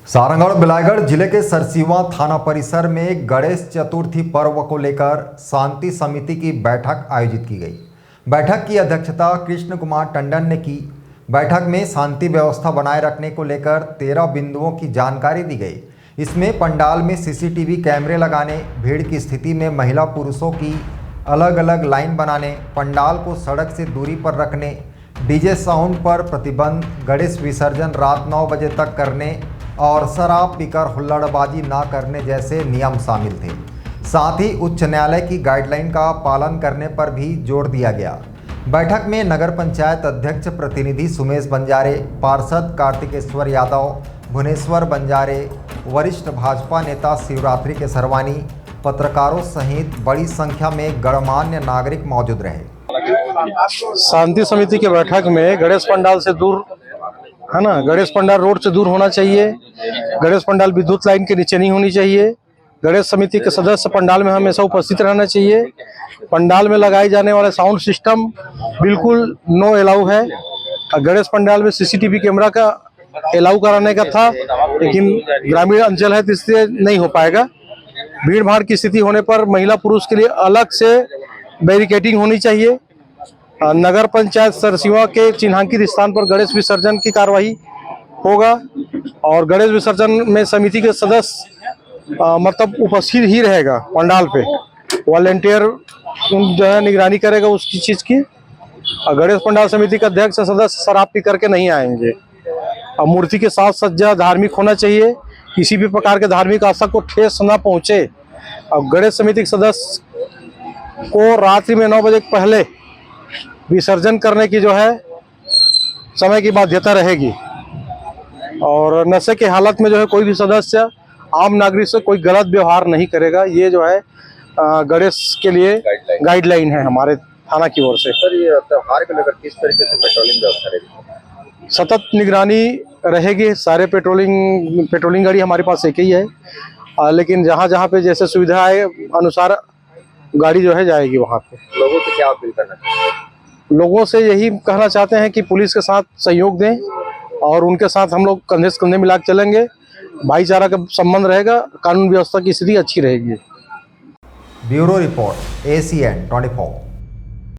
सारंगढ़ बिलायगढ़ जिले के सरसीवा थाना परिसर में गणेश चतुर्थी पर्व को लेकर शांति समिति की बैठक आयोजित की गई। बैठक की अध्यक्षता कृष्ण कुमार टंडन ने की। बैठक में शांति व्यवस्था बनाए रखने को लेकर 13 बिंदुओं की जानकारी दी गई। इसमें पंडाल में सीसीटीवी कैमरे लगाने, भीड़ की स्थिति में महिला पुरुषों की अलग अलग लाइन बनाने, पंडाल को सड़क से दूरी पर रखने, डीजे साउंड पर प्रतिबंध, गणेश विसर्जन रात 9 बजे तक करने और शराब पीकर हुल्लड़बाजी ना करने जैसे नियम शामिल थे। साथ ही उच्च न्यायालय की गाइडलाइन का पालन करने पर भी जोर दिया गया। बैठक में नगर पंचायत अध्यक्ष प्रतिनिधि सुमेश बंजारे, पार्षद कार्तिकेश्वर यादव, भुवनेश्वर बंजारे, वरिष्ठ भाजपा नेता शिवरात्रि के सरवानी, पत्रकारों सहित बड़ी संख्या में गणमान्य नागरिक मौजूद रहे। शांति समिति की बैठक में गणेश पंडाल से दूर है ना, गणेश पंडाल रोड से दूर होना चाहिए, गणेश पंडाल विद्युत लाइन के नीचे नहीं होनी चाहिए, गणेश समिति के सदस्य पंडाल में हमेशा उपस्थित रहना चाहिए, पंडाल में लगाए जाने वाले साउंड सिस्टम बिल्कुल नो अलाउ है। गणेश पंडाल में सीसीटीवी कैमरा का अलाउ कराने का था, लेकिन ग्रामीण अंचल है तो इसलिए नहीं हो पाएगा। भीड़ भाड़ की स्थिति होने पर महिला पुरुष के लिए अलग से बैरिकेडिंग होनी चाहिए। नगर पंचायत सरसीवा के चिन्हांकित स्थान पर गणेश विसर्जन की कार्यवाही होगा और गणेश विसर्जन में समिति के सदस्य मतलब उपस्थित ही रहेगा। पंडाल पे वॉलंटियर जो है निगरानी करेगा उसकी चीज की। गणेश पंडाल समिति के अध्यक्ष सदस्य शराब पी करके नहीं आएंगे। मूर्ति के साथ सज्जा धार्मिक होना चाहिए, किसी भी प्रकार के धार्मिक आस्था को ठेस न पहुंचे। अब गणेश समिति के सदस्य को रात्रि में 9 बजे पहले विसर्जन करने की जो है समय की बाध्यता रहेगी और नशे के हालत में जो है कोई भी सदस्य आम नागरिक से कोई गलत व्यवहार नहीं करेगा। ये जो है गणेश के लिए गाइडलाइन है हमारे थाना की ओर से। सर, ये त्योहार को लेकर किस तरीके से पेट्रोलिंग व्यवस्था रहेगी? सतत निगरानी रहेगी। सारे पेट्रोलिंग गाड़ी हमारे पास एक ही है, लेकिन जहाँ जहाँ पे जैसे सुविधा है अनुसार गाड़ी जो है जाएगी वहाँ पे। लोगों से क्या अपील करना चाहिए? लोगों से यही कहना चाहते हैं कि पुलिस के साथ सहयोग दें और उनके साथ हम लोग कंधे से कंधे मिला के चलेंगे। भाईचारा का संबंध रहेगा, कानून व्यवस्था की स्थिति अच्छी रहेगी। Bureau report ACN 24।